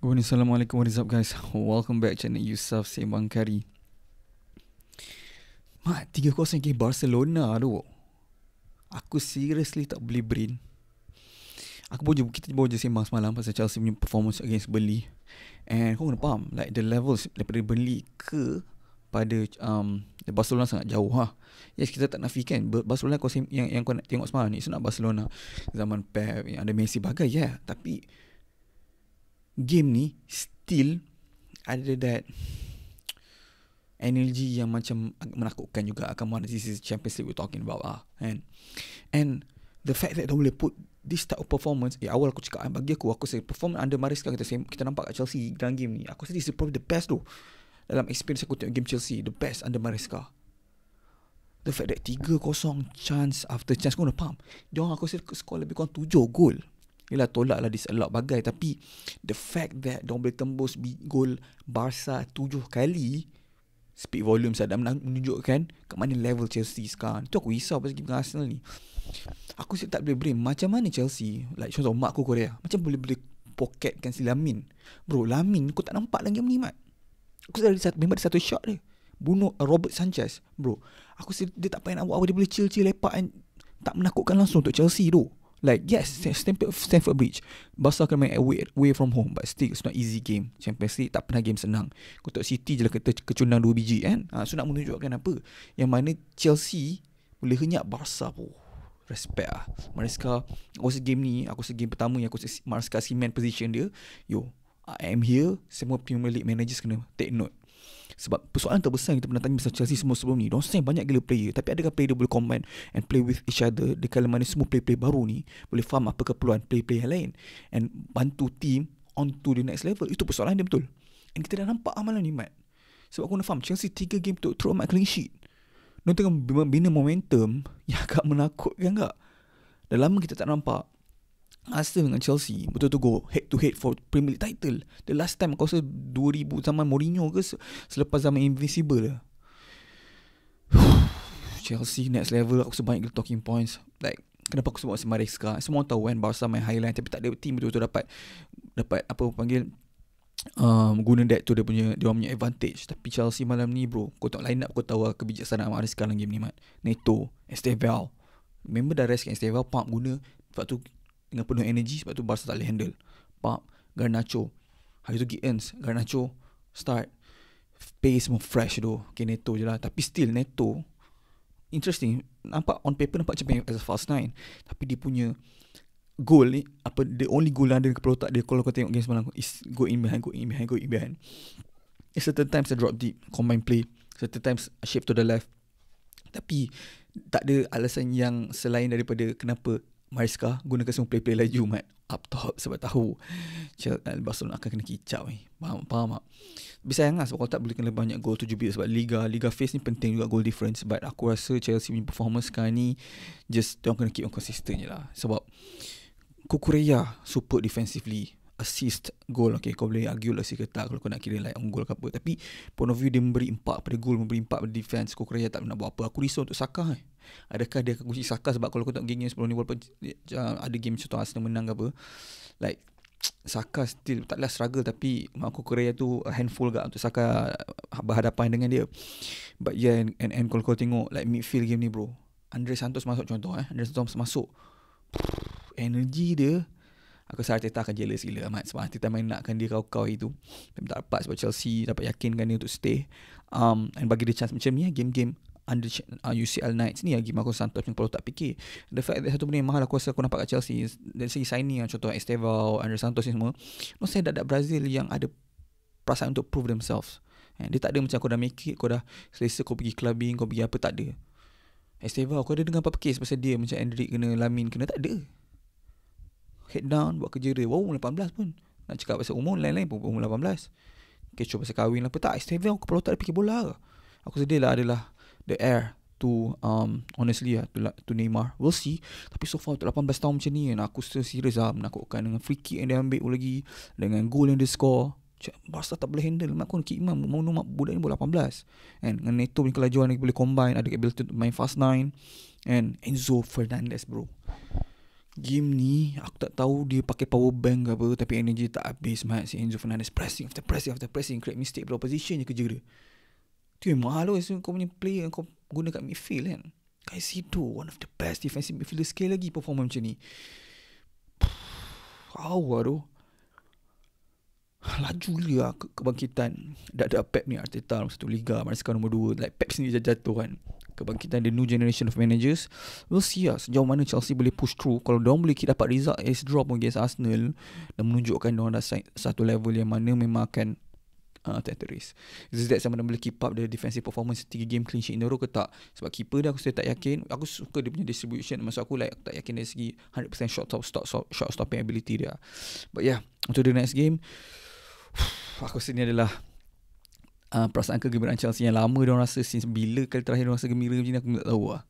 Assalamualaikum, what is up guys? Welcome back channel Yusuf Sembang Kari. Mak, 3-0 ke Barcelona tu. Aku seriously tak boleh brain. Kita baru je sembang semalam pasal Chelsea punya performance against Burnley. And kau kena faham, like the levels daripada Burnley ke pada Barcelona sangat jauh ha. Yes, kita tak nafikan Barcelona yang kau nak tengok semalam ni, itu nak Barcelona zaman Pep yang ada Messi bagai tapi game ni still ada that energy yang macam menakutkan juga. Come on, this is Champions League we're talking about and the fact that they boleh put this type of performance, awal aku cakap, bagi aku say perform under Maresca kita nampak kat Chelsea dalam game ni, aku rasa this is probably the best tu dalam experience aku tengok game Chelsea, the best under Maresca. The fact that 3-0 chance after chance, kau nak faham, diorang aku rasa skor lebih kurang 7 gol. Yelah, tolak lah disallow bagai, tapi the fact that diorang boleh tembus gol Barca 7 kali speak volume dan menunjukkan ke mana level Chelsea sekarang. Itu aku risau pasal game dengan Arsenal ni. Aku tak boleh brain macam mana Chelsea, like contoh mak aku Korea, macam boleh pocketkan si Lamin. Bro, Lamin kau tak nampak dalam game ni, Mat. Aku sedar memang ada satu shot dia bunuh Robert Sanchez. Bro, aku sedar dia tak payah nak buat apa, dia boleh chill lepak and tak menakutkan langsung untuk Chelsea tu. Like yes, Stamford Bridge, Barca akan main away from home, but still it's not easy game. Champions League tak pernah game senang. Kau tengok City je lah kata kecundang 2 biji kan. So nak menunjukkan apa, yang mana Chelsea boleh henyak Barca pun. Respect lah Maresca. Aku rasa game ni, aku rasa game pertama yang aku rasa Maresca cement position dia. I am here. Semua Premier League managers kena take note. Sebab persoalan terbesar yang kita pernah tanya pasal Chelsea semua sebelum ni, diorang sign banyak gila player, tapi adakah player dia boleh combine and play with each other di kala mana semua player baru ni boleh faham apa keperluan player yang lain and bantu team on to the next level. Itu persoalan dia betul. And kita dah nampak amalan ni, Mat. Sebab aku nak faham, Chelsea 3 game tu throw out clean sheet. Diorang tengah bina momentum yang agak menakutkan tak? Dah lama kita tak nampak Arsenal dengan Chelsea betul-betul go head to head for Premier League title. The last time aku rasa 2000 zaman Mourinho ke selepas zaman Invincible lah. Chelsea next level. Aku sebanyak talking points. Like kenapa aku sebut Maresca, semua tahu kan Barca main highline, tapi tak ada team betul-betul dapat apa panggil guna that tu dia punya advantage. Tapi Chelsea malam ni, bro, kau tengok line up, kau tahu kebijaksanaan Maresca dalam game ni, Mat. Neto, Estevao, member dah rest kan Estevao, pump guna sebab tu dengan penuh energy, sebab tu Barca tak boleh handle. Pump Garnacho, hari tu Gittins, Garnacho start, pace semua fresh tu. Okay, Neto je lah. Tapi still Neto interesting, nampak on paper nampak macam as a false nine, tapi dia punya goal ni, the only goal yang ada di kepala otak dia kalau kau tengok game semalam is go in behind. Certain times a drop deep combine play, certain times a shape to the left, tapi tak ada alasan yang selain daripada kenapa Maresca gunakan semua play laju, Mat, up top, sebab tahu Barcelona akan kena kicap ni. Faham tak? Tapi sayang lah, sebab kalau tak boleh kena banyak gol 7 bit, sebab Liga phase ni penting juga goal difference. But aku rasa Chelsea punya performance sekarang ni just diorang kena keep on consistent je lah. Sebab Kukureya super defensively, assist, goal. Okay, kau boleh argue lah ke tak kalau kau nak kira like on goal ke apa, tapi point of view dia memberi 4 pada goal, memberi 4 pada defense. Kukureya tak nak buat apa. Aku risau untuk Saka. Adakah dia akan kunci Saka? Sebab kalau kau tengok game sebelum ni, walaupun ada game contoh Arsenal menang ke apa, like Saka still taklah struggle, tapi aku Korea tu a handful gak untuk Saka berhadapan dengan dia. But yeah, and kalau kau tengok like midfield game ni, bro, Andre Santos masuk contoh, Andre Santos masuk, energy dia, aku rasa Arteta akan jealous gila, Mat, sebab Arteta main nakkan dia kau itu, tapi tak dapat sebab Chelsea dapat yakinkan dia untuk stay and bagi dia chance macam ni game-game under UCL Knights ni, game aku Santos yang perlu tak fikir. The fact that satu benda yang mahal aku rasa aku nampak kat Chelsea dari segi signing, contoh Estevao, Andre Santos ni semua, saya dak Brazil yang ada perasaan untuk prove themselves. Dia tak ada macam kau dah make it, kau dah selesa, kau pergi clubbing, kau pergi apa, tak ada. Estevao, kau ada dengar apa case pasal dia macam Endrick kena, Lamin kena, tak ada. Head down, buat kerja dia. Umur 18 pun. Nak cakap pasal umur, lain-lain pun umur 18. Kecoh pasal kahwin lah apa, tak. Estevao kepala otak dia fikir bola. Aku sedih lah adalah the heir to honestly to Neymar. We'll see. Tapi so far 18 tahun macam ni, aku still serious lah menakutkan dengan free kick yang dia ambil lagi, dengan goal yang dia score. Barca tak boleh handle. Mak aku nak Imam mau nombak budak ni bola 18 and dengan Neto punya kelajuan dia boleh combine, ada ability to main fast nine, and Enzo Fernandez, bro, Game ni aku tak tahu dia pakai power bank ke apa, tapi energy tak habis. Mat, si Enzo Fernandez pressing after pressing after pressing, create mistake pada opposition je kerja dia. Tu yang mahal lah kau punya player yang kau guna kat midfield kan. Caicedo, one of the best defensive midfielder, sekali lagi perform macam ni. Awal tu laju gila kebangkitan. Dah ada Pep ni, Arteta nombor 1 Liga, Maresca nombor 2. Like Pep sendiri jatuh kan. Kebangkitan the new generation of managers. We'll see lah sejauh mana Chelsea boleh push through. Kalau diorang boleh dapat result as draw pun against Arsenal, dan menunjukkan diorang dah satu level yang mana memang akan terteris. Is that sama boleh keep up the defensive performance 3 game clean sheet in a row ke tak? Sebab keeper dia aku still tak yakin. Aku suka dia punya distribution. Maksud aku like, aku tak yakin dari segi 100% shot stopping ability dia. But yeah, untuk the next game, aku rasa ni adalah perasaan kegembiraan Chelsea yang lama diorang rasa. Since bila kali terakhir diorang rasa gembira macam ni, aku tak tahu lah.